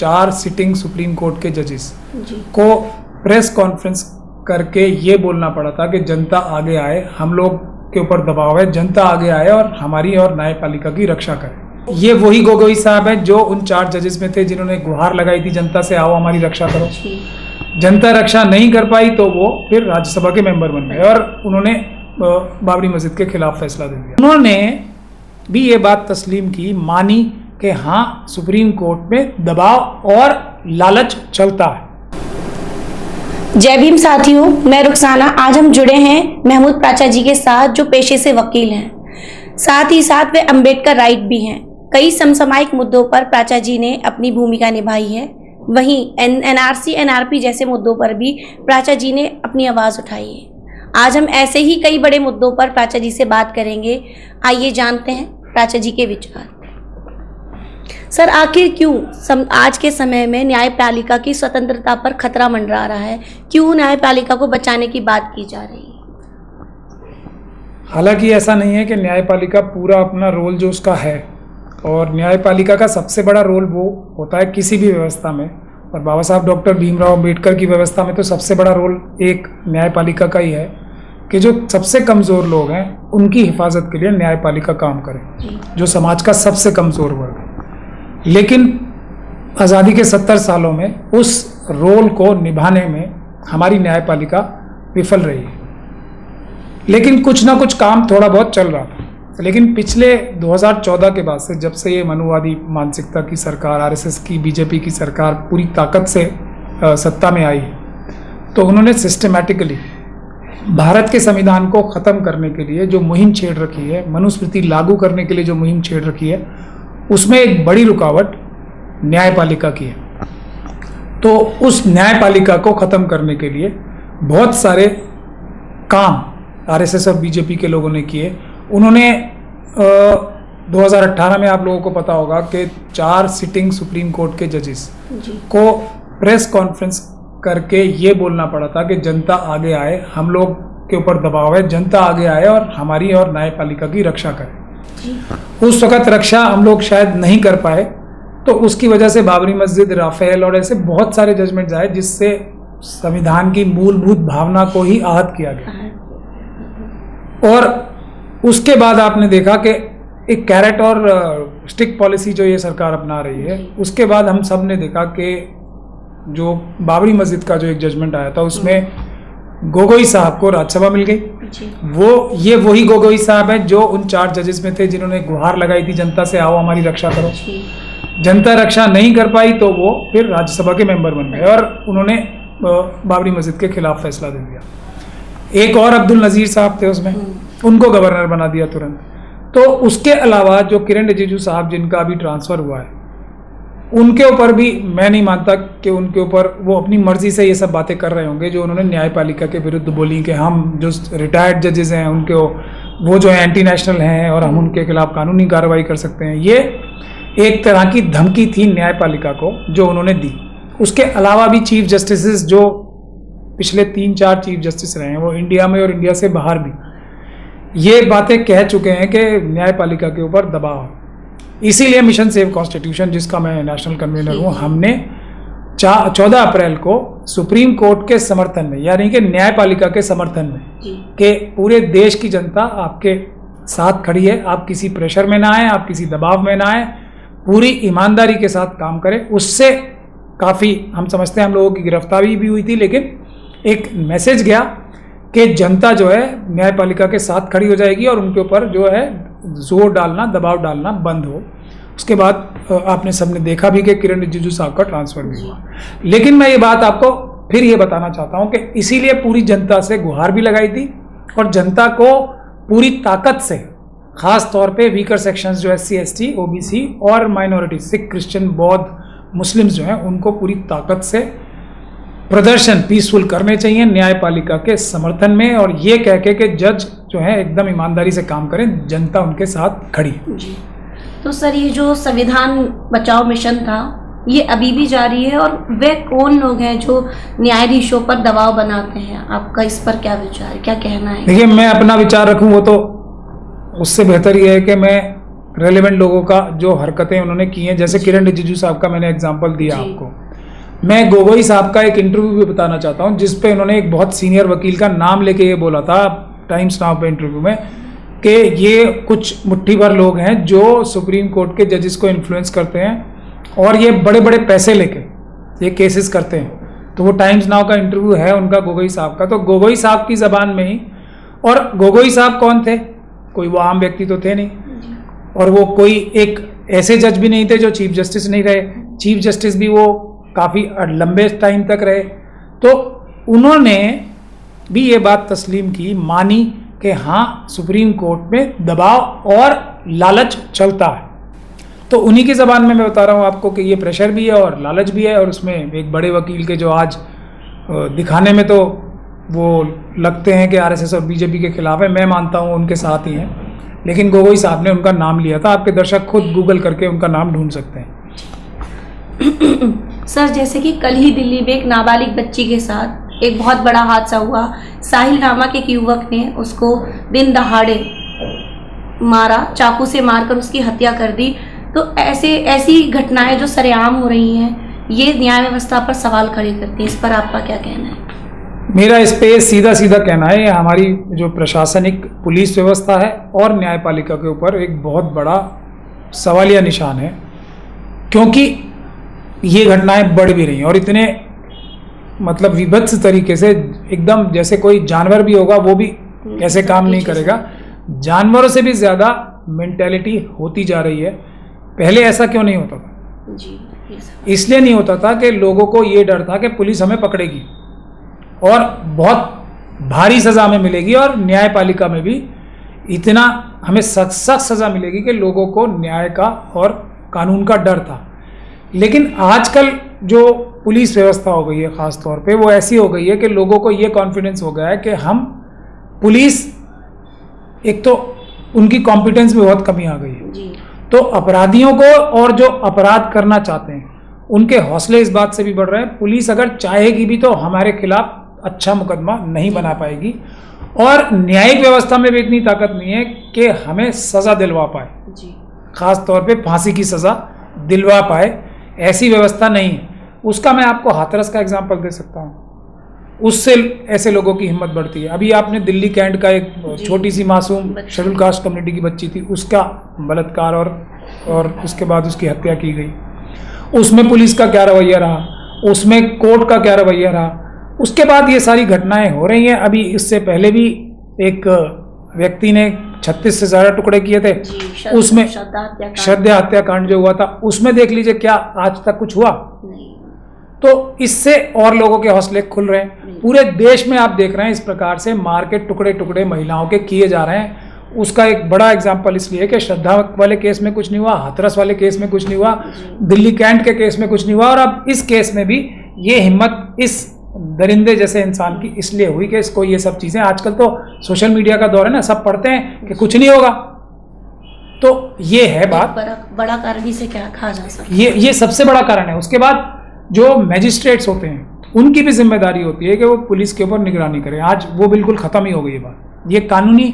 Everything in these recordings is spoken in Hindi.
4 सिटिंग सुप्रीम कोर्ट के जजेस को प्रेस कॉन्फ्रेंस करके ये बोलना पड़ा था कि जनता आगे आए, हम लोग के ऊपर दबाव है, जनता आगे आए और हमारी और न्यायपालिका की रक्षा करे। ये वही गोगोई साहब हैं जो उन 4 जजेस में थे जिन्होंने गुहार लगाई थी जनता से, आओ हमारी रक्षा करो। जनता रक्षा नहीं कर पाई तो वो फिर राज्यसभा के मेंबर बन गए और उन्होंने बाबरी मस्जिद के खिलाफ फैसला दे दिया। उन्होंने भी ये बात तस्लीम की, मानी कि हाँ सुप्रीम कोर्ट में दबाव और लालच चलता है। जय भीम साथियों, मैं रुखसाना। आज हम जुड़े हैं महमूद प्राचा जी के साथ जो पेशे से वकील हैं, साथ ही साथ वे अम्बेडकर राइट भी हैं। कई समसामयिक मुद्दों पर प्राचा जी ने अपनी भूमिका निभाई है, वहीं एनआरसी एनआरपी जैसे मुद्दों पर भी प्राचा जी ने अपनी आवाज़ उठाई है। आज हम ऐसे ही कई बड़े मुद्दों पर प्राचा जी से बात करेंगे। आइए जानते हैं प्राचा जी के विचार। सर, आखिर क्यों आज के समय में न्यायपालिका की स्वतंत्रता पर खतरा मंडरा रहा है? क्यों न्यायपालिका को बचाने की बात की जा रही है? हालांकि ऐसा नहीं है कि न्यायपालिका पूरा अपना रोल जो उसका है, और न्यायपालिका का सबसे बड़ा रोल वो होता है किसी भी व्यवस्था में, और बाबा साहब डॉक्टर भीमराव अम्बेडकर की व्यवस्था में तो सबसे बड़ा रोल एक न्यायपालिका का ही है कि जो सबसे कमज़ोर लोग हैं उनकी हिफाजत के लिए न्यायपालिका काम करे, जो समाज का सबसे कमज़ोर वर्ग है। लेकिन आज़ादी के 70 सालों में उस रोल को निभाने में हमारी न्यायपालिका विफल रही है। लेकिन कुछ ना कुछ काम थोड़ा बहुत चल रहा था। लेकिन पिछले 2014 के बाद से, जब से ये मनुवादी मानसिकता की सरकार, आरएसएस की, बीजेपी की सरकार पूरी ताकत से सत्ता में आई है, तो उन्होंने सिस्टमैटिकली भारत के संविधान को ख़त्म करने के लिए जो मुहिम छेड़ रखी है, मनुस्मृति लागू करने के लिए जो मुहिम छेड़ रखी है, उसमें एक बड़ी रुकावट न्यायपालिका की है। तो उस न्यायपालिका को ख़त्म करने के लिए बहुत सारे काम आरएसएस और बीजेपी के लोगों ने किए। उन्होंने 2018 में, आप लोगों को पता होगा कि 4 सिटिंग सुप्रीम कोर्ट के जजेस को प्रेस कॉन्फ्रेंस करके ये बोलना पड़ा था कि जनता आगे आए, हम लोग के ऊपर दबाव है, जनता आगे आए और हमारी और न्यायपालिका की रक्षा करे। उस वक़्त रक्षा हम लोग शायद नहीं कर पाए, तो उसकी वजह से बाबरी मस्जिद, राफेल और ऐसे बहुत सारे जजमेंट्स आए जिससे संविधान की मूलभूत भावना को ही आहत किया गया। और उसके बाद आपने देखा कि एक कैरेट और स्टिक पॉलिसी जो ये सरकार अपना रही है, उसके बाद हम सब ने देखा कि जो बाबरी मस्जिद का जो एक जजमेंट आया था उसमें गोगोई साहब को राज्यसभा मिल गई। ये वही गोगोई साहब हैं जो उन 4 जजेस में थे जिन्होंने गुहार लगाई थी जनता से, आओ हमारी रक्षा करो। जनता रक्षा नहीं कर पाई तो वो फिर राज्यसभा के मेंबर बन गए और उन्होंने बाबरी मस्जिद के खिलाफ फैसला दे दिया। एक और अब्दुल नज़ीर साहब थे उसमें, उनको गवर्नर बना दिया तुरंत। तो उसके अलावा जो किरण रिजिजू साहब जिनका अभी ट्रांसफ़र हुआ है, उनके ऊपर भी मैं नहीं मानता कि उनके ऊपर वो अपनी मर्जी से ये सब बातें कर रहे होंगे जो उन्होंने न्यायपालिका के विरुद्ध बोली कि हम जो रिटायर्ड जजेस हैं उनके वो जो है एंटी नेशनल हैं और हम उनके खिलाफ कानूनी कार्रवाई कर सकते हैं। ये एक तरह की धमकी थी न्यायपालिका को जो उन्होंने दी। उसके अलावा भी चीफ जस्टिस जो पिछले 3-4 चीफ जस्टिस रहे हैं, वो इंडिया में और इंडिया से बाहर भी ये बातें कह चुके हैं कि न्यायपालिका के ऊपर दबाव है। इसीलिए मिशन सेव कॉन्स्टिट्यूशन, जिसका मैं नेशनल कन्वीनर हूँ, हमने 14 अप्रैल को सुप्रीम कोर्ट के समर्थन में, यानी कि न्यायपालिका के समर्थन में, कि पूरे देश की जनता आपके साथ खड़ी है, आप किसी प्रेशर में ना आए, आप किसी दबाव में ना आए, पूरी ईमानदारी के साथ काम करें। उससे काफ़ी हम समझते हैं हम लोगों की गिरफ्तारी भी हुई थी, लेकिन एक मैसेज गया कि जनता जो है न्यायपालिका के साथ खड़ी हो जाएगी और उनके ऊपर जो है जोर डालना, दबाव डालना बंद हो। उसके बाद आपने सबने देखा भी कि किरण रिजिजू साहब का ट्रांसफ़र भी हुआ। लेकिन मैं ये बात आपको फिर ये बताना चाहता हूँ कि इसीलिए पूरी जनता से गुहार भी लगाई थी और जनता को पूरी ताकत से, ख़ास तौर पे वीकर सेक्शंस जो SC ST OBC और माइनॉरिटी, सिख, क्रिश्चियन, बौद्ध, मुस्लिम्स जो हैं, उनको पूरी ताकत से प्रदर्शन पीसफुल करने चाहिए न्यायपालिका के समर्थन में, और ये कह के कि जज जो है एकदम ईमानदारी से काम करें, जनता उनके साथ खड़ी है। जी, तो सर ये जो संविधान बचाओ मिशन था ये अभी भी जारी है, और वे कौन लोग हैं जो न्यायाधीशों पर दबाव बनाते हैं? आपका इस पर क्या विचार है, क्या कहना है? देखिए, मैं अपना विचार रखूं वो तो उससे बेहतर ये है कि मैं रेलेवेंट लोगों का जो हरकतें उन्होंने की हैं, जैसे किरण रिजिजू साहब का मैंने एग्जांपल दिया आपको। मैं गोगोई साहब का एक इंटरव्यू भी बताना चाहता हूं, जिस पे उन्होंने एक बहुत सीनियर वकील का नाम लेके ये बोला था टाइम्स नाउ पे इंटरव्यू में कि ये कुछ मुट्ठी भर लोग हैं जो सुप्रीम कोर्ट के जजेस को इन्फ्लुएंस करते हैं और ये बड़े बड़े पैसे लेके ये केसेस करते हैं। तो वो टाइम्स नाउ का इंटरव्यू है उनका गोगोई साहब का। तो गोगोई साहब की ज़बान में ही, और गोगोई साहब कौन थे? कोई वो आम व्यक्ति तो थे नहीं, और वो कोई एक ऐसे जज भी नहीं थे जो चीफ जस्टिस नहीं रहे। चीफ जस्टिस भी वो काफ़ी लंबे टाइम तक रहे। तो उन्होंने भी ये बात तस्लीम की, मानी कि हाँ सुप्रीम कोर्ट में दबाव और लालच चलता है। तो उन्हीं की ज़बान में मैं बता रहा हूँ आपको कि ये प्रेशर भी है और लालच भी है, और उसमें एक बड़े वकील के जो आज दिखाने में तो वो लगते हैं कि आरएसएस और बीजेपी के खिलाफ है, मैं मानता हूँ उनके साथ ही हैं, लेकिन गोगोई साहब ने उनका नाम लिया था। आपके दर्शक खुद गूगल करके उनका नाम ढूंढ सकते हैं। सर, जैसे कि कल ही दिल्ली में एक नाबालिग बच्ची के साथ एक बहुत बड़ा हादसा हुआ। साहिल नामक एक युवक ने उसको दिन दहाड़े मारा, चाकू से मारकर उसकी हत्या कर दी। तो ऐसी घटनाएं जो सरेआम हो रही हैं, ये न्याय व्यवस्था पर सवाल खड़े करती हैं। इस पर आपका क्या कहना है? मेरा इस पे सीधा सीधा कहना है, ये हमारी जो प्रशासनिक पुलिस व्यवस्था है और न्यायपालिका के ऊपर एक बहुत बड़ा सवालिया निशान है, क्योंकि ये घटनाएं बढ़ भी रही हैं और इतने मतलब विभत्स तरीके से, एकदम जैसे कोई जानवर भी होगा वो भी ऐसे काम नहीं करेगा। जानवरों से भी ज़्यादा मेंटेलिटी होती जा रही है। पहले ऐसा क्यों नहीं होता था? इसलिए नहीं होता था कि लोगों को ये डर था कि पुलिस हमें पकड़ेगी और बहुत भारी सज़ा हमें मिलेगी, और न्यायपालिका में भी इतना हमें सख्त सज़ा मिलेगी कि लोगों को न्याय का और कानून का डर था। लेकिन आजकल जो पुलिस व्यवस्था हो गई है ख़ास तौर पे, वो ऐसी हो गई है कि लोगों को ये कॉन्फिडेंस हो गया है कि हम पुलिस, एक तो उनकी कॉम्पिटेंस में बहुत कमी आ गई है जी। तो अपराधियों को और जो अपराध करना चाहते हैं उनके हौसले इस बात से भी बढ़ रहे हैं। पुलिस अगर चाहेगी भी तो हमारे खिलाफ अच्छा मुकदमा नहीं बना पाएगी, और न्यायिक व्यवस्था में भी इतनी ताकत नहीं है कि हमें सज़ा दिलवा पाए जी। खास तौर पे फांसी की सज़ा दिलवा पाए, ऐसी व्यवस्था नहीं है। उसका मैं आपको हाथरस का एग्जांपल दे सकता हूँ, उससे ऐसे लोगों की हिम्मत बढ़ती है। अभी आपने दिल्ली कैंट का एक छोटी सी मासूम शेड्यूल कास्ट कम्युनिटी की बच्ची थी, उसका बलात्कार और उसके बाद उसकी हत्या की गई। उसमें पुलिस का क्या रवैया रहा, उसमें कोर्ट का क्या रवैया रहा। उसके बाद ये सारी घटनाएं हो रही हैं। अभी इससे पहले भी एक व्यक्ति ने 36 से ज़्यादा टुकड़े किए थे, उसमें श्रद्धा हत्याकांड जो हुआ था, उसमें देख लीजिए क्या आज तक कुछ हुआ नहीं। तो इससे और लोगों के हौसले खुल रहे हैं। पूरे देश में आप देख रहे हैं इस प्रकार से मार के टुकड़े टुकड़े महिलाओं के किए जा रहे हैं। उसका एक बड़ा एग्जाम्पल इसलिए कि श्रद्धा वाले केस में कुछ नहीं हुआ, हाथरस वाले केस में कुछ नहीं हुआ, दिल्ली कैंट के केस में कुछ नहीं हुआ, और अब इस केस में भी ये हिम्मत इस दरिंदे जैसे इंसान की इसलिए हुई कि इसको ये सब चीज़ें, आजकल तो सोशल मीडिया का दौर है ना, सब पढ़ते हैं कि कुछ नहीं होगा। तो ये है बात, बड़ा कारण ही से क्या कहा जा सकता है, ये सबसे बड़ा कारण है। उसके बाद जो मैजिस्ट्रेट्स होते हैं उनकी भी जिम्मेदारी होती है कि वो पुलिस के ऊपर निगरानी करें। आज वो बिल्कुल ख़त्म ही हो गई ये बात, ये कानूनी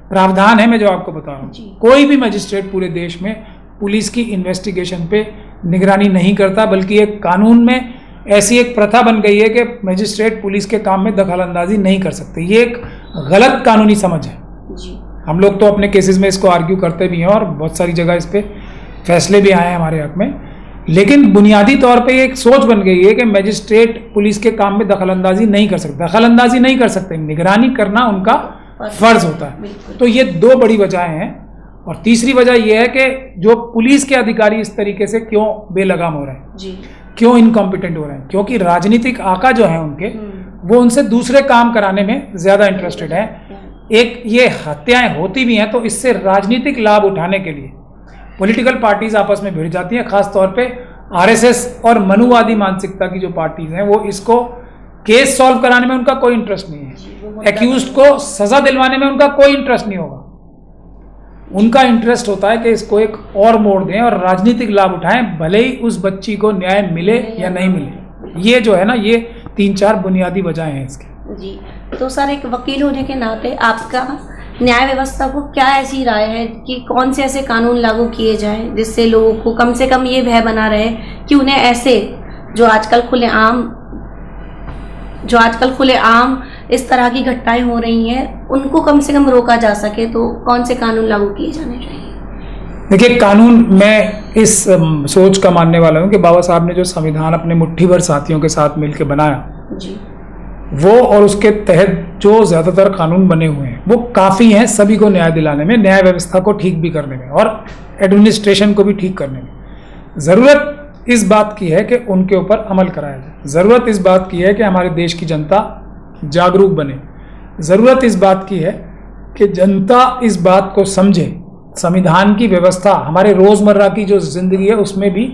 प्रावधान है मैं जो आपको बता रहा हूँ। कोई भी मैजिस्ट्रेट पूरे देश में पुलिस की इन्वेस्टिगेशन पे निगरानी नहीं करता, बल्कि एक कानून में ऐसी एक प्रथा बन गई है कि मैजिस्ट्रेट पुलिस के काम में दखलंदाजी नहीं कर सकते। ये एक गलत कानूनी समझ है जी। हम लोग तो अपने केसेस में इसको आर्ग्यू करते भी हैं और बहुत सारी जगह इस पे फैसले भी आए हैं हमारे हक में, लेकिन बुनियादी तौर पे एक सोच बन गई है कि मैजिस्ट्रेट पुलिस के काम में दखलंदाजी नहीं कर सकते। दखलंदाजी नहीं कर सकते, निगरानी करना उनका फर्ज होता है। तो ये दो बड़ी वजहें हैं। और तीसरी वजह यह है कि जो पुलिस के अधिकारी इस तरीके से क्यों बेलगाम हो रहे हैं जी, क्यों इनकॉम्पिटेंट हो रहे हैं, क्योंकि राजनीतिक आका जो है उनके, वो उनसे दूसरे काम कराने में ज़्यादा इंटरेस्टेड है। एक ये हत्याएं होती भी हैं तो इससे राजनीतिक लाभ उठाने के लिए पॉलिटिकल पार्टीज आपस में भिड़ जाती हैं। खास तौर पे आरएसएस और मनुवादी मानसिकता की जो पार्टीज हैं वो इसको केस सॉल्व कराने में उनका कोई इंटरेस्ट नहीं है, एक्यूज्ड को सजा दिलवाने में उनका कोई इंटरेस्ट नहीं होगा। उनका इंटरेस्ट होता है कि इसको एक और मोड़ दें और राजनीतिक लाभ उठाएं, भले ही उस बच्ची को न्याय मिले या नहीं मिले। ये जो है ना, ये 3-4 बुनियादी वजह हैं इसकी जी। तो सर, एक वकील होने के नाते आपका न्याय व्यवस्था को क्या ऐसी राय है कि कौन से ऐसे कानून लागू किए जाएं जिससे लोगों को कम से कम ये भय बना रहे कि उन्हें ऐसे जो आजकल खुलेआम इस तरह की घटनाएं हो रही हैं उनको कम से कम रोका जा सके, तो कौन से कानून लागू किए जाने चाहिए? देखिए, कानून, मैं इस सोच का मानने वाला हूँ कि बाबा साहब ने जो संविधान अपने मुट्ठी भर साथियों के साथ मिलकर बनाया जी, वो और उसके तहत जो ज़्यादातर कानून बने हुए हैं वो काफ़ी हैं सभी को न्याय दिलाने में, न्याय व्यवस्था को ठीक भी करने में और एडमिनिस्ट्रेशन को भी ठीक करने में। ज़रूरत इस बात की है कि उनके ऊपर अमल कराया जाए। ज़रूरत इस बात की है कि हमारे देश की जनता जागरूक बने। ज़रूरत इस बात की है कि जनता इस बात को समझे। संविधान की व्यवस्था हमारे रोज़मर्रा की जो ज़िंदगी है उसमें भी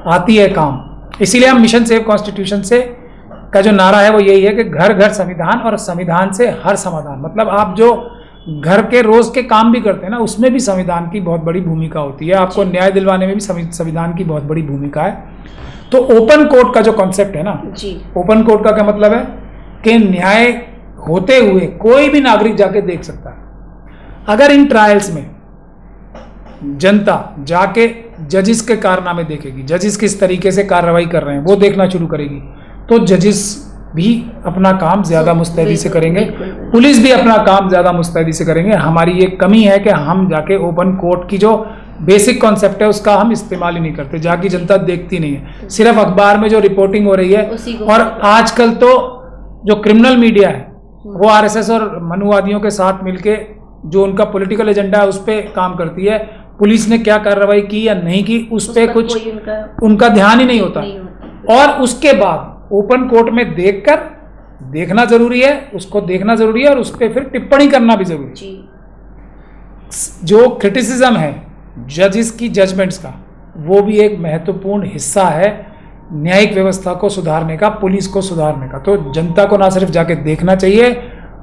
आती है काम। इसीलिए हम मिशन सेव कॉन्स्टिट्यूशन से का जो नारा है वो यही है कि घर घर संविधान और संविधान से हर समाधान। मतलब आप जो घर के रोज़ के काम भी करते हैं ना, उसमें भी संविधान की बहुत बड़ी भूमिका होती है। आपको न्याय दिलवाने में भी संविधान की बहुत बड़ी भूमिका है। तो ओपन कोर्ट का जो कॉन्सेप्ट है ना जी, ओपन कोर्ट का क्या मतलब है कि न्याय होते हुए कोई भी नागरिक जाके देख सकता है। अगर इन ट्रायल्स में जनता जाके जजिस के कारनामे देखेगी, जजिस किस तरीके से कार्रवाई कर रहे हैं वो देखना शुरू करेगी, तो जजिस भी अपना काम ज़्यादा मुस्तैदी से करेंगे, पुलिस भी अपना काम ज़्यादा मुस्तैदी से करेंगे। हमारी ये कमी है कि हम जाके ओपन कोर्ट की जो बेसिक कॉन्सेप्ट है उसका हम इस्तेमाल ही नहीं करते, जाके जनता देखती नहीं है। सिर्फ अखबार में जो रिपोर्टिंग हो रही है, और आजकल तो जो क्रिमिनल मीडिया है वो आरएसएस और मनुवादियों के साथ मिलके जो उनका पॉलिटिकल एजेंडा है उस पर काम करती है। पुलिस ने क्या कार्रवाई की या नहीं की उस पर कुछ उनका ध्यान ही नहीं होता। और उसके बाद ओपन कोर्ट में देखकर देखना जरूरी है, उसको देखना जरूरी है और उस पर फिर टिप्पणी करना भी जरूरी है। जो क्रिटिसिज्म है जजिस की जजमेंट्स का, वो भी एक महत्वपूर्ण हिस्सा है न्यायिक व्यवस्था को सुधारने का, पुलिस को सुधारने का। तो जनता को ना सिर्फ जाके देखना चाहिए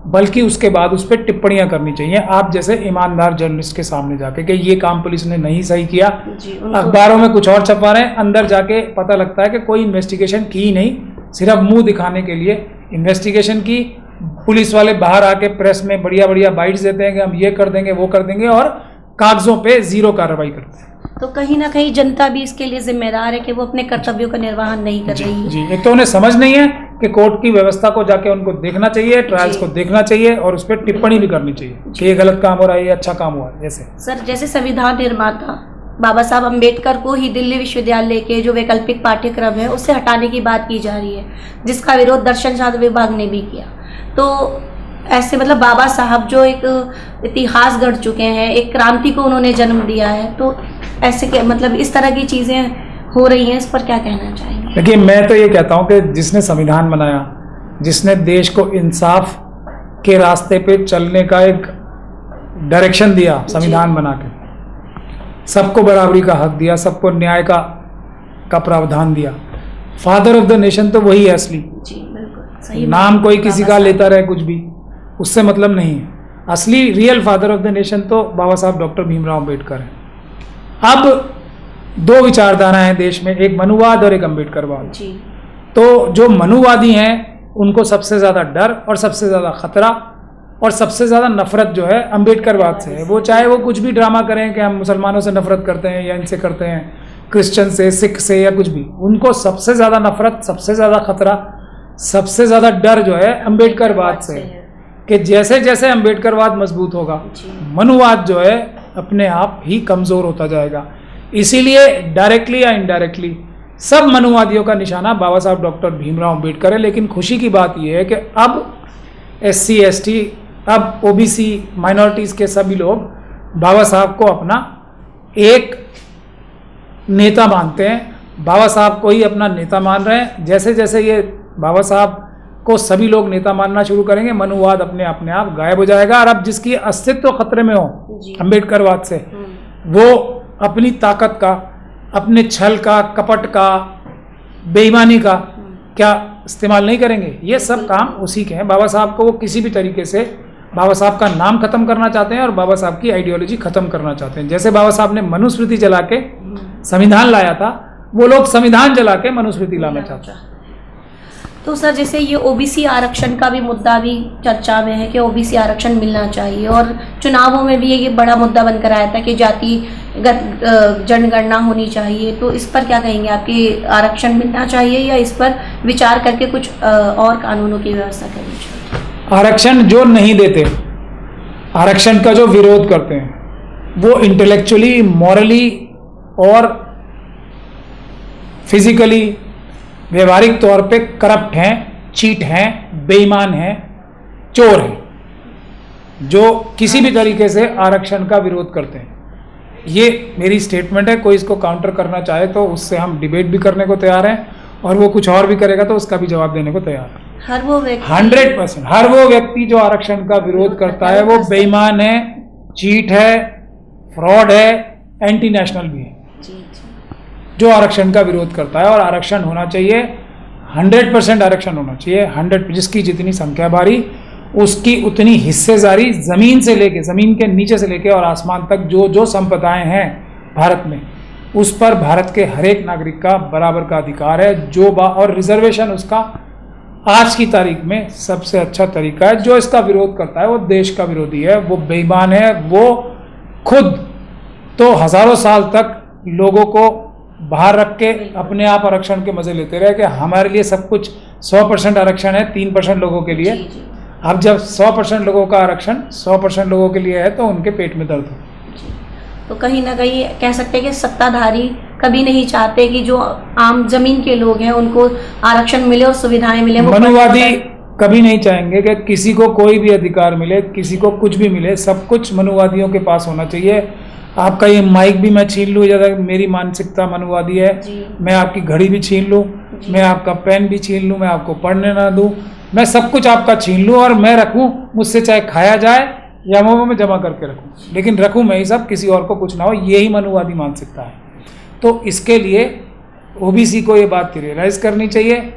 बल्कि उसके बाद उस पर टिप्पणियां करनी चाहिए, आप जैसे ईमानदार जर्नलिस्ट के सामने जाके कि ये काम पुलिस ने नहीं सही किया। अखबारों में कुछ और छपा रहे हैं, अंदर जाके पता लगता है कि कोई इन्वेस्टिगेशन की नहीं, सिर्फ मुंह दिखाने के लिए इन्वेस्टिगेशन की। पुलिस वाले बाहर आके प्रेस में बढ़िया बढ़िया बाइट्स देते हैं कि हम ये कर देंगे वो कर देंगे और कागजों पे जीरो कार्रवाई करते हैं। तो कहीं ना कहीं जनता भी इसके लिए जिम्मेदार है कि वो अपने कर्तव्यों का निर्वहन नहीं कर रही है। जी, एक तो उन्हें समझ नहीं है कि कोर्ट की व्यवस्था को जाके उनको देखना चाहिए, ट्रायल्स को देखना चाहिए और उस पर टिप्पणी भी करनी चाहिए कि ये गलत काम हो रहा है, ये अच्छा काम हुआ है। जैसे संविधान निर्माता बाबा साहब अम्बेडकर को ही दिल्ली विश्वविद्यालय के जो वैकल्पिक पाठ्यक्रम है उससे हटाने की बात की जा रही है, जिसका विरोध दर्शन शास्त्र विभाग ने भी किया। तो ऐसे मतलब बाबा साहब जो एक इतिहास गढ़ चुके हैं, एक क्रांति को उन्होंने जन्म दिया है, तो ऐसे क्या मतलब इस तरह की चीज़ें हो रही हैं, इस पर क्या कहना चाहेंगे? देखिए, मैं तो ये कहता हूँ कि जिसने संविधान बनाया, जिसने देश को इंसाफ के रास्ते पे चलने का एक डायरेक्शन दिया, संविधान बना के सबको बराबरी का हक दिया, सबको न्याय का प्रावधान दिया, फादर ऑफ द नेशन तो वही है असली। जी बिल्कुल सही। नाम कोई किसी का लेता रहे कुछ भी, उससे मतलब नहीं है। असली real father of the nation तो बाबा साहब डॉक्टर भीमराव अम्बेडकर हैं। अब दो विचारधारा हैं देश में, एक मनुवाद और एक अम्बेडकरवाद। तो जो मनुवादी हैं उनको सबसे ज़्यादा डर और सबसे ज़्यादा खतरा और सबसे ज़्यादा नफरत जो है अम्बेडकरवाद से है। वो चाहे वो कुछ भी ड्रामा करें कि हम मुसलमानों से नफरत करते हैं या इनसे करते हैं, क्रिश्चियन से, सिख से या कुछ भी, उनको सबसे ज़्यादा नफरत, सबसे ज़्यादा खतरा, सबसे ज़्यादा डर जो है अम्बेडकरवाद से है कि जैसे जैसे अम्बेडकरवाद मजबूत होगा मनुवाद जो है अपने आप ही कमज़ोर होता जाएगा। इसीलिए डायरेक्टली या इनडायरेक्टली सब मनुवादियों का निशाना बाबा साहब डॉक्टर भीमराव अम्बेडकर है। लेकिन खुशी की बात यह है कि अब SC ST, अब OBC माइनॉरिटीज़ के सभी लोग बाबा साहब को अपना एक नेता मानते हैं, बाबा साहब को ही अपना नेता मान रहे हैं। जैसे जैसे ये बाबा साहब को सभी लोग नेता मानना शुरू करेंगे, मनुवाद अपने आप गायब हो जाएगा। और अब जिसकी अस्तित्व खतरे में हो अम्बेडकरवाद से, वो अपनी ताकत का, अपने छल का, कपट का, बेईमानी का क्या इस्तेमाल नहीं करेंगे। ये सब काम उसी के हैं। बाबा साहब को वो किसी भी तरीके से बाबा साहब का नाम खत्म करना चाहते हैं और बाबा साहब की आइडियोलॉजी खत्म करना चाहते हैं। जैसे बाबा साहब ने मनुस्मृति जला के संविधान लाया था, वो लोग संविधान जला के मनुस्मृति लाना चाहते हैं। तो सर जैसे ये ओबीसी आरक्षण का भी मुद्दा भी चर्चा में है कि ओबीसी आरक्षण मिलना चाहिए, और चुनावों में भी ये बड़ा मुद्दा बनकर आया था कि जातिगत जनगणना होनी चाहिए। तो इस पर क्या कहेंगे, आपकी आरक्षण मिलना चाहिए या इस पर विचार करके कुछ और कानूनों की व्यवस्था करनी चाहिए? आरक्षण जो नहीं देते, आरक्षण का जो विरोध करते हैं, वो इंटेलेक्चुअली, मॉरली और फिजिकली, व्यवहारिक तौर पे करप्ट हैं, चीट हैं, बेईमान हैं, चोर हैं, जो किसी भी तरीके से आरक्षण का विरोध करते हैं। ये मेरी स्टेटमेंट है। कोई इसको काउंटर करना चाहे तो उससे हम डिबेट भी करने को तैयार हैं, और वो कुछ और भी करेगा तो उसका भी जवाब देने को तैयार है। हर वो व्यक्ति 100% हर वो व्यक्ति जो आरक्षण का विरोध करता है वो बेईमान है, चीट है, फ्रॉड है, एंटी नेशनल भी है। जो आरक्षण का विरोध करता है, और आरक्षण होना चाहिए, 100% आरक्षण होना चाहिए। 100, जिसकी जितनी संख्या भारी उसकी उतनी हिस्सेदारी, जमीन से लेके, जमीन के नीचे से लेके और आसमान तक जो जो संपदाएं हैं भारत में, उस पर भारत के हर एक नागरिक का बराबर का अधिकार है। और रिजर्वेशन उसका आज की तारीख में सबसे अच्छा तरीका है। जो इसका विरोध करता है वो देश का विरोधी है, वो बेईमान है। वो खुद तो हजारों साल तक लोगों को बाहर रख के अपने आप आरक्षण के मजे लेते रहे कि हमारे लिए सब कुछ 100% आरक्षण है 3% लोगों के लिए। अब जब 100% लोगों का आरक्षण 100% लोगों के लिए है तो उनके पेट में दर्द हो। तो कहीं ना कहीं कह सकते हैं कि सत्ताधारी कभी नहीं चाहते कि जो आम जमीन के लोग हैं उनको आरक्षण मिले और सुविधाएं मिले। मनुवादी कभी नहीं चाहेंगे कि किसी को कोई भी अधिकार मिले, किसी को कुछ भी मिले। सब कुछ मनुवादियों के पास होना चाहिए। आपका ये माइक भी मैं छीन लूँ, ज़्यादा मेरी मानसिकता मनुवादी है। मैं आपकी घड़ी भी छीन लूँ, मैं आपका पेन भी छीन लूँ, मैं आपको पढ़ने ना दूँ, मैं सब कुछ आपका छीन लूँ और मैं रखूँ, मुझसे चाहे खाया जाए या मैं जमा करके रखूँ, लेकिन रखूँ मैं ही सब, किसी और को कुछ ना हो। यही मनुवादी मानसिकता है। तो इसके लिए ओबीसी को ये बात रियलाइज़ करनी चाहिए,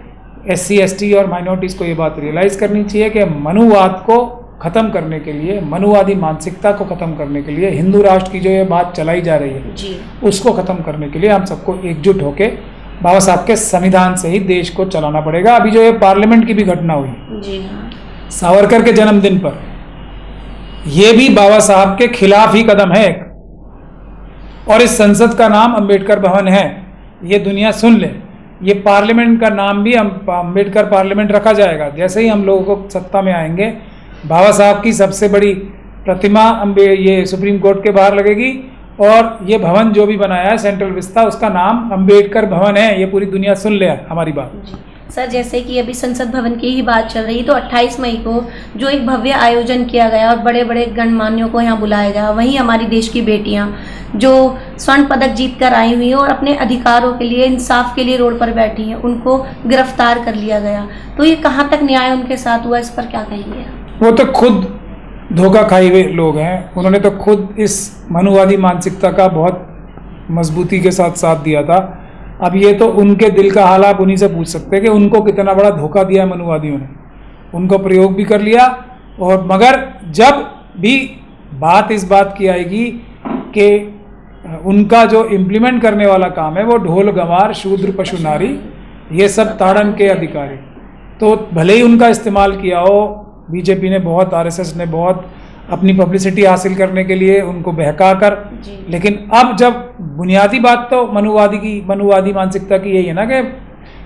SC ST और माइनॉरिटीज़ को ये बात रियलाइज़ करनी चाहिए कि मनुवाद को ख़त्म करने के लिए, मनुवादी मानसिकता को ख़त्म करने के लिए, हिंदू राष्ट्र की जो ये बात चलाई जा रही है उसको ख़त्म करने के लिए हम सबको एकजुट होकर बाबा साहब के संविधान से ही देश को चलाना पड़ेगा। अभी जो ये पार्लियामेंट की भी घटना हुई सावरकर के जन्मदिन पर, ये भी बाबा साहब के खिलाफ ही कदम है। और इस संसद का नाम अंबेडकर भवन है, ये दुनिया सुन ले। ये पार्लियामेंट का नाम भी अंबेडकर पार्लियामेंट रखा जाएगा। जैसे ही हम लोगों को सत्ता में आएंगे, बाबा साहब की सबसे बड़ी प्रतिमा ये सुप्रीम कोर्ट के बाहर लगेगी, और ये भवन जो भी बनाया है सेंट्रल विस्ता, उसका नाम अंबेडकर भवन है। ये पूरी दुनिया सुन ले हमारी बात। सर जैसे कि अभी संसद भवन की ही बात चल रही, तो 28 मई को जो एक भव्य आयोजन किया गया और बड़े बड़े गणमान्यों को यहाँ बुलाया गया, वहीं हमारी देश की बेटियाँ जो स्वर्ण पदक जीत कर आई हुई हैं और अपने अधिकारों के लिए, इंसाफ के लिए रोड पर बैठी हैं, उनको गिरफ्तार कर लिया गया। तो ये कहाँ तक न्याय उनके साथ हुआ, इस पर क्या कहेंगे? वो तो खुद धोखा खाए हुए लोग हैं। उन्होंने तो खुद इस मनुवादी मानसिकता का बहुत मजबूती के साथ साथ दिया था। अब ये तो उनके दिल का हाल आप उन्हीं से पूछ सकते हैं कि उनको कितना बड़ा धोखा दिया है मनुवादियों ने। उनको प्रयोग भी कर लिया, और मगर जब भी बात इस बात की आएगी कि उनका जो इम्प्लीमेंट करने वाला काम है वो ढोल गंवार शूद्र पशु नारी ये सब ताड़न के अधिकारी, तो भले ही उनका इस्तेमाल किया हो बीजेपी ने बहुत, RSS ने बहुत अपनी पब्लिसिटी हासिल करने के लिए उनको बहका कर, लेकिन अब जब बुनियादी बात तो मनुवादी मानसिकता की यही है ना कि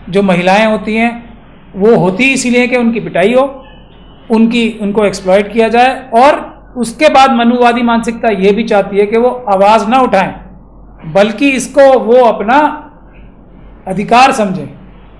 जो महिलाएं होती हैं वो होती इसीलिए कि उनकी पिटाई हो, उनको एक्सप्लॉइट किया जाए, और उसके बाद मनुवादी मानसिकता ये भी चाहती है कि वो आवाज़ ना उठाएं, बल्कि इसको वो अपना अधिकार समझें,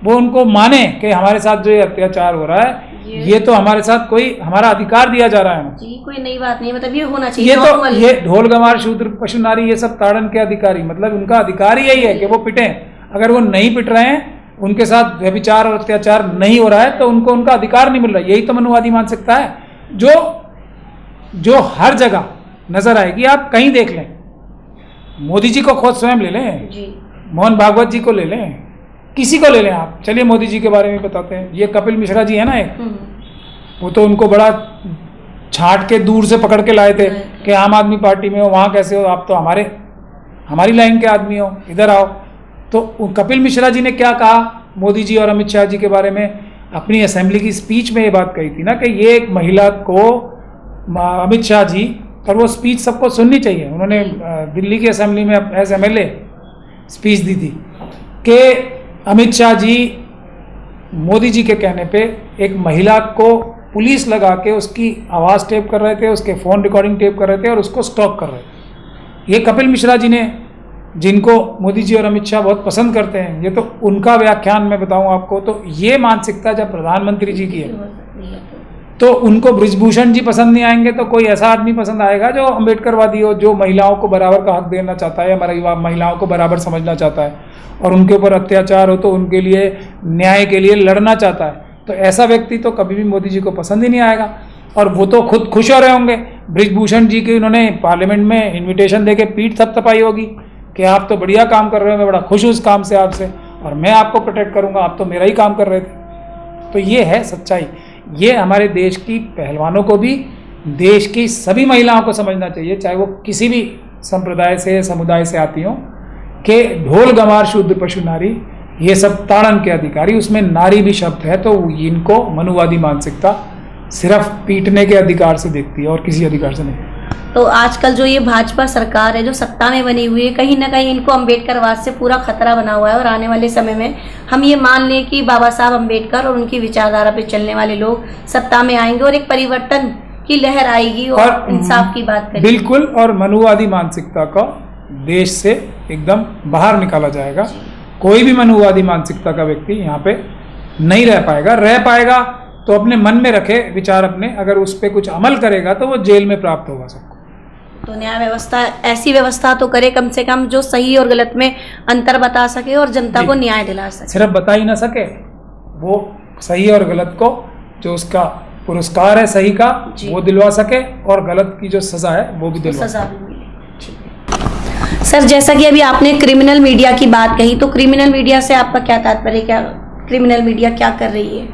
वो उनको माने कि हमारे साथ जो ये अत्याचार हो रहा है ये तो हमारे साथ कोई हमारा अधिकार दिया जा रहा है जी, कोई नई बात नहीं, मतलब ये होना चाहिए। ये तो ये ढोल गंवार शूद्र पशु नारी ये सब ताड़न के अधिकारी, मतलब उनका अधिकार ही यही है कि वो पिटें। अगर वो नहीं पिट रहे हैं, उनके साथ व्यभिचार और अत्याचार नहीं हो रहा है, तो उनको उनका अधिकार नहीं मिल रहा। यही तो मनुवादी मानसिकता है जो हर जगह नजर आएगी। आप कहीं देख लें, मोदी जी को खुद स्वयं ले लें, मोहन भागवत जी को ले लें, किसी को ले लें आप। चलिए मोदी जी के बारे में बताते हैं। ये कपिल मिश्रा जी है ना एक, वो तो उनको बड़ा छांट के दूर से पकड़ के लाए थे कि आम आदमी पार्टी में हो, वहाँ कैसे हो, आप तो हमारी लाइन के आदमी हो, इधर आओ। तो कपिल मिश्रा जी ने क्या कहा मोदी जी और अमित शाह जी के बारे में? अपनी असेंबली की स्पीच में ये बात कही थी ना कि ये एक महिला को अमित शाह जी, और वो स्पीच सबको सुननी चाहिए, उन्होंने दिल्ली की असेंबली में एज MLA स्पीच दी थी कि अमित शाह जी मोदी जी के कहने पे एक महिला को पुलिस लगा के उसकी आवाज़ टेप कर रहे थे, उसके फ़ोन रिकॉर्डिंग टेप कर रहे थे और उसको स्टॉप कर रहे थे। ये कपिल मिश्रा जी ने, जिनको मोदी जी और अमित शाह बहुत पसंद करते हैं, ये तो उनका व्याख्यान मैं बताऊं आपको, तो ये मानसिकता जब प्रधानमंत्री जी की है तो उनको बृजभूषण जी पसंद नहीं आएंगे तो कोई ऐसा आदमी पसंद आएगा जो अम्बेडकरवादी हो, जो महिलाओं को बराबर का हक देना चाहता है, हमारा महिलाओं को बराबर समझना चाहता है और उनके ऊपर अत्याचार हो तो उनके लिए न्याय के लिए लड़ना चाहता है। तो ऐसा व्यक्ति तो कभी भी मोदी जी को पसंद ही नहीं आएगा और वो तो खुद खुश हो रहे होंगे। बृजभूषण जी की उन्होंने पार्लियामेंट में इन्विटेशन दे के पीठ थपथपाई होगी कि आप तो बढ़िया काम कर रहे हो, मैं बड़ा खुश हूँ उस काम से आपसे और मैं आपको प्रोटेक्ट करूँगा, आप तो मेरा ही काम कर रहे थे। तो ये है सच्चाई। ये हमारे देश की पहलवानों को भी, देश की सभी महिलाओं को समझना चाहिए, चाहे वो किसी भी संप्रदाय से, समुदाय से आती हों, कि ढोल गंवार शूद्र पशु नारी ये सब ताड़न के अधिकारी, उसमें नारी भी शब्द है, तो इनको मनुवादी मानसिकता सिर्फ पीटने के अधिकार से देखती है और किसी अधिकार से नहीं। तो आजकल जो ये भाजपा सरकार है जो सत्ता में बनी हुई है, कहीं ना कहीं इनको अम्बेडकरवाद से पूरा खतरा बना हुआ है और आने वाले समय में हम ये मान लें कि बाबा साहब अम्बेडकर और उनकी विचारधारा पे चलने वाले लोग सत्ता में आएंगे और एक परिवर्तन की लहर आएगी और इंसाफ की बात करेंगे। बिल्कुल, और मनुवादी मानसिकता का देश से एकदम बाहर निकाला जाएगा। कोई भी मनुवादी मानसिकता का व्यक्ति यहाँ पे नहीं रह पाएगा तो अपने मन में रखे विचार अपने, अगर उस पर कुछ अमल करेगा तो वो जेल में प्राप्त होगा सबको। तो न्याय व्यवस्था ऐसी व्यवस्था तो करे कम से कम जो सही और गलत में अंतर बता सके और जनता को न्याय दिला सके। सिर्फ बता ही ना सके, वो सही और गलत को जो उसका पुरस्कार है सही का वो दिलवा सके और गलत की जो सजा है वो भी दिलवा सके। सर, जैसा कि अभी आपने क्रिमिनल मीडिया की बात कही, तो क्रिमिनल मीडिया से आपका क्या तात्पर्य, क्या क्रिमिनल मीडिया क्या कर रही है?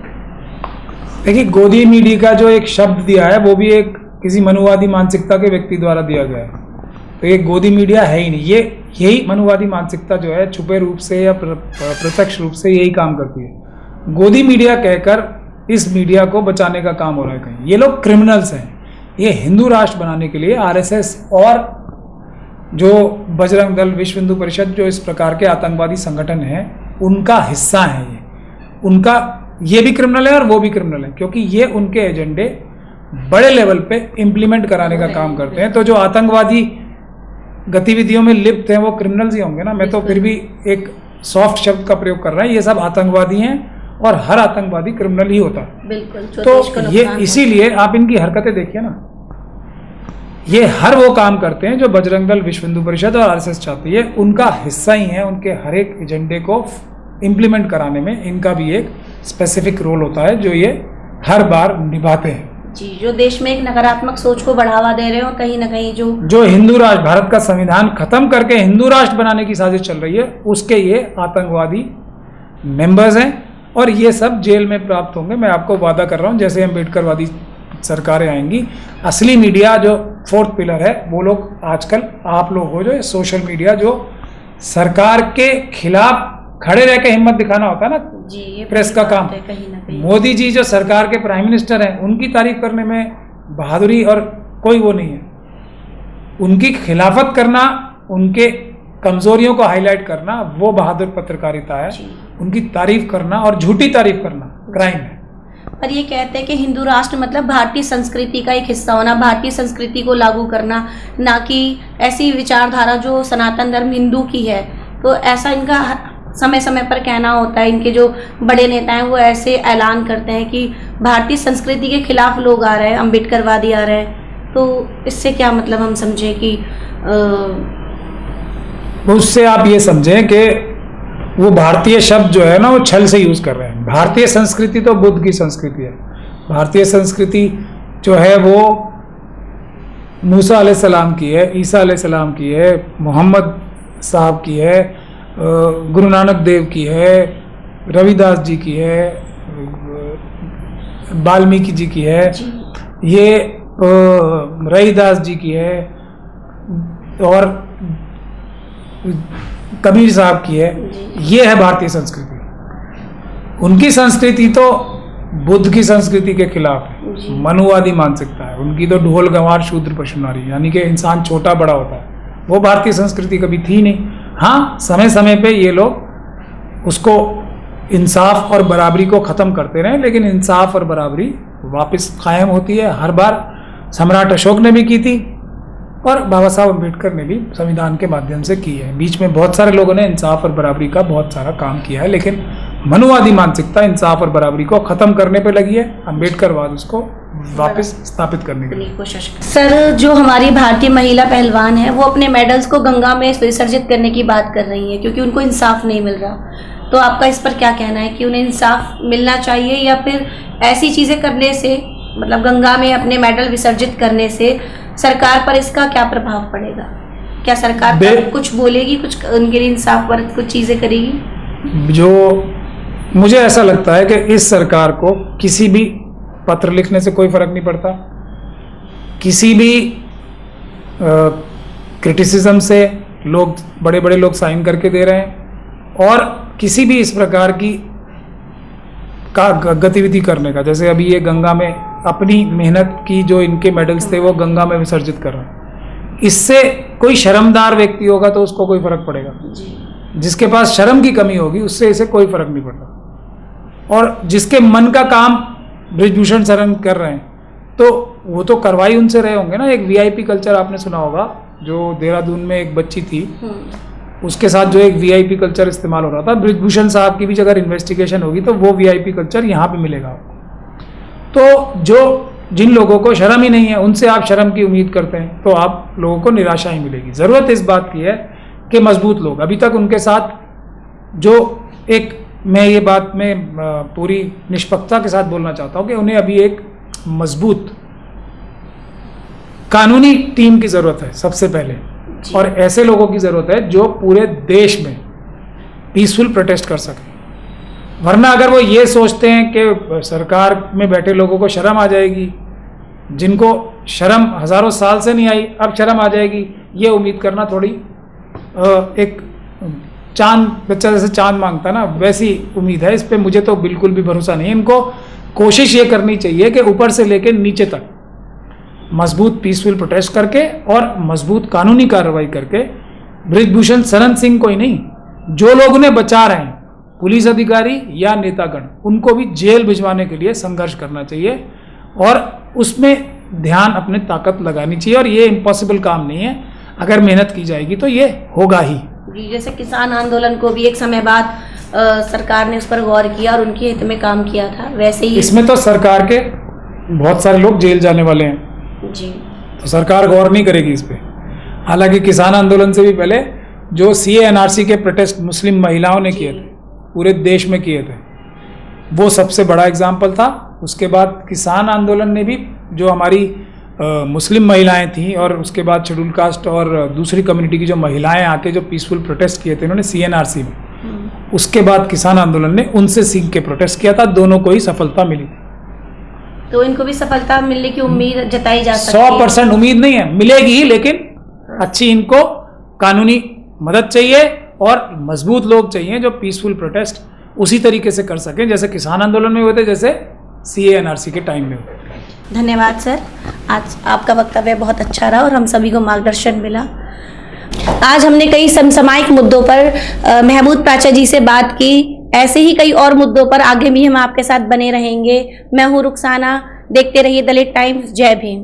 देखिए, गोदी मीडिया का जो एक शब्द दिया है वो भी एक किसी मनुवादी मानसिकता के व्यक्ति द्वारा दिया गया है। तो ये गोदी मीडिया है ही नहीं। ये यही मनुवादी मानसिकता जो है छुपे रूप से या प्रत्यक्ष रूप से यही काम करती है। गोदी मीडिया कहकर इस मीडिया को बचाने का काम हो रहा है कहीं। ये लोग क्रिमिनल्स हैं। ये हिंदू राष्ट्र बनाने के लिए RSS और जो बजरंग दल, विश्व हिंदू परिषद, जो इस प्रकार के आतंकवादी संगठन हैं, उनका हिस्सा है। ये भी क्रिमिनल है और वो भी क्रिमिनल है, क्योंकि ये उनके एजेंडे बड़े लेवल पे इम्प्लीमेंट कराने का काम करते हैं। तो जो आतंकवादी गतिविधियों में लिप्त हैं वो क्रिमिनल्स ही होंगे ना। मैं तो फिर भी एक सॉफ्ट शब्द का प्रयोग कर रहा है। ये सब आतंकवादी हैं और हर आतंकवादी क्रिमिनल ही होता है। बिल्कुल। तो ये इसीलिए आप इनकी हरकतें देखिए ना, ये हर वो काम करते हैं जो बजरंग दल, विश्व हिंदू परिषद और RSS चाहती है। उनका हिस्सा ही है। उनके हर एक एजेंडे को इम्प्लीमेंट कराने में इनका भी एक स्पेसिफिक रोल होता है जो ये हर बार निभाते हैं जी। जो देश में एक नकारात्मक सोच को बढ़ावा दे रहे हैं और कहीं ना कहीं जो हिंदू राष्ट्र, भारत का संविधान खत्म करके हिंदू राष्ट्र बनाने की साजिश चल रही है, उसके ये आतंकवादी मेंबर्स हैं और ये सब जेल में प्राप्त होंगे। मैं आपको वादा कर रहा हूँ, जैसे अम्बेडकरवादी सरकारें आएंगी, असली मीडिया जो फोर्थ पिलर है, वो लोग आजकल आप लोग हो, जो सोशल मीडिया जो सरकार के खिलाफ खड़े रह के हिम्मत दिखाना होता है ना जी, ये प्रेस का काम। कहीं ना कहीं मोदी जी जो सरकार के प्राइम मिनिस्टर हैं, उनकी तारीफ करने में बहादुरी और कोई वो नहीं है। उनकी खिलाफत करना, उनके कमजोरियों को हाईलाइट करना, वो बहादुर पत्रकारिता है। उनकी तारीफ करना और झूठी तारीफ करना क्राइम है। पर ये कहते हैं कि हिंदू राष्ट्र मतलब भारतीय संस्कृति का एक हिस्सा होना, भारतीय संस्कृति को लागू करना, ना कि ऐसी विचारधारा जो सनातन धर्म हिंदू की है। तो ऐसा इनका समय समय पर कहना होता है। इनके जो बड़े नेता हैं वो ऐसे ऐलान करते हैं कि भारतीय संस्कृति के खिलाफ लोग आ रहे हैं, अम्बेडकरवादी आ रहे हैं। तो इससे क्या मतलब हम समझें कि उससे आप ये समझें कि वो भारतीय शब्द जो है ना वो छल से यूज कर रहे हैं। भारतीय संस्कृति तो बुद्ध की संस्कृति है। भारतीय संस्कृति जो है वो मूसा अलैहिस्सलाम की है, ईसा अलैहिस्सलाम की है, मोहम्मद साहब की है, गुरु नानक देव की है, रविदास जी की है, वाल्मीकि जी की है, ये रहीदास जी की है और कबीर साहब की है। ये है भारतीय संस्कृति। उनकी संस्कृति तो बुद्ध की संस्कृति के खिलाफ है, मनुवादी मानसिकता है उनकी। तो ढोल गंवार शूद्र पशु नारी, यानी कि इंसान छोटा बड़ा होता है, वो भारतीय संस्कृति कभी थी नहीं। हाँ, समय समय पे ये लोग उसको इंसाफ और बराबरी को ख़त्म करते रहे, लेकिन इंसाफ और बराबरी वापस कायम होती है। हर बार सम्राट अशोक ने भी की थी और बाबा साहब अम्बेडकर ने भी संविधान के माध्यम से की है। बीच में बहुत सारे लोगों ने इंसाफ और बराबरी का बहुत सारा काम किया है, लेकिन मनुवादी मानसिकता इंसाफ और बराबरी को ख़त्म करने पे लगी है। अम्बेडकरवाद उसको वापस स्थापित करने के लिए कोशिश। सर, जो हमारी भारतीय महिला पहलवान है वो अपने मेडल्स को गंगा में विसर्जित करने की बात कर रही है क्योंकि उनको इंसाफ नहीं मिल रहा। तो आपका इस पर क्या कहना है कि उन्हें इंसाफ मिलना चाहिए या फिर ऐसी चीज़ें करने से, मतलब गंगा में अपने मेडल विसर्जित करने से सरकार पर इसका क्या प्रभाव पड़ेगा? क्या सरकार कुछ बोलेगी, कुछ उनके लिए इंसाफ पर कुछ चीज़ें करेगी? जो मुझे ऐसा लगता है कि इस सरकार को किसी भी पत्र लिखने से कोई फर्क नहीं पड़ता, किसी भी क्रिटिसिज्म से लोग बड़े बड़े लोग साइन करके दे रहे हैं, और किसी भी इस प्रकार की गतिविधि करने का, जैसे अभी ये गंगा में अपनी मेहनत की जो इनके मेडल्स थे वो गंगा में विसर्जित कर रहे हैं, इससे कोई शर्मदार व्यक्ति होगा तो उसको कोई फर्क पड़ेगा। जिसके पास शर्म की कमी होगी उससे इसे कोई फर्क नहीं पड़ता। और जिसके मन का काम बृजभूषण शरण कर रहे हैं तो वो तो करवाई उनसे रहे होंगे ना। एक वीआईपी कल्चर आपने सुना होगा, जो देहरादून में एक बच्ची थी उसके साथ जो एक वीआईपी कल्चर इस्तेमाल हो रहा था, बृजभूषण साहब की भी अगर इन्वेस्टिगेशन होगी तो वो वीआईपी कल्चर यहाँ पे मिलेगा आपको। तो जो जिन लोगों को शर्म ही नहीं है उनसे आप शर्म की उम्मीद करते हैं तो आप लोगों को निराशा ही मिलेगी। ज़रूरत इस बात की है कि मजबूत लोग, अभी तक उनके साथ जो एक, मैं ये बात में पूरी निष्पक्षता के साथ बोलना चाहता हूँ कि उन्हें अभी एक मजबूत कानूनी टीम की ज़रूरत है सबसे पहले, और ऐसे लोगों की ज़रूरत है जो पूरे देश में पीसफुल प्रोटेस्ट कर सकें। वरना अगर वो ये सोचते हैं कि सरकार में बैठे लोगों को शर्म आ जाएगी, जिनको शर्म हज़ारों साल से नहीं आई अब शर्म आ जाएगी, ये उम्मीद करना थोड़ी एक चांद, बच्चा जैसे चांद मांगता ना वैसी उम्मीद है। इस पे मुझे तो बिल्कुल भी भरोसा नहीं है। इनको कोशिश ये करनी चाहिए कि ऊपर से लेकर नीचे तक मजबूत पीसफुल प्रोटेस्ट करके और मजबूत कानूनी कार्रवाई करके बृजभूषण शरण सिंह को ही नहीं, जो लोग उन्हें बचा रहे हैं, पुलिस अधिकारी या नेतागण, उनको भी जेल भिजवाने के लिए संघर्ष करना चाहिए और उसमें ध्यान अपने ताकत लगानी चाहिए। और ये इम्पॉसिबल काम नहीं है, अगर मेहनत की जाएगी तो ये होगा ही। जैसे किसान आंदोलन को भी एक समय बाद सरकार ने उस पर गौर किया और उनके हित में काम किया था, वैसे ही इसमें तो सरकार के बहुत सारे लोग जेल जाने वाले हैं जी, तो सरकार गौर नहीं करेगी इस पे। हालांकि किसान आंदोलन से भी पहले जो सीए एनआरसी के प्रोटेस्ट मुस्लिम महिलाओं ने किए थे, पूरे देश में किए थे, वो सबसे बड़ा एग्जाम्पल था। उसके बाद किसान आंदोलन ने भी जो हमारी मुस्लिम महिलाएं थीं और उसके बाद शेड्यूल कास्ट और दूसरी कम्युनिटी की जो महिलाएं आके जो पीसफुल प्रोटेस्ट किए थे उन्होंने सीएनआरसी में, उसके बाद किसान आंदोलन ने उनसे सीख के प्रोटेस्ट किया था, दोनों को ही सफलता मिली थी। तो इनको भी सफलता मिलने की उम्मीद जताई जा सकती है? 100% उम्मीद नहीं है, मिलेगी ही, लेकिन अच्छी इनको कानूनी मदद चाहिए और मजबूत लोग चाहिए जो पीसफुल प्रोटेस्ट उसी तरीके से कर सकें जैसे किसान आंदोलन में हुए थे, जैसे सीएनआरसी के टाइम में हुए। धन्यवाद सर, आज आपका वक्तव्य बहुत अच्छा रहा और हम सभी को मार्गदर्शन मिला। आज हमने कई समसामयिक मुद्दों पर महमूद प्राचा जी से बात की। ऐसे ही कई और मुद्दों पर आगे भी हम आपके साथ बने रहेंगे। मैं हूँ रुखसाना, देखते रहिए दलित टाइम्स। जय भीम।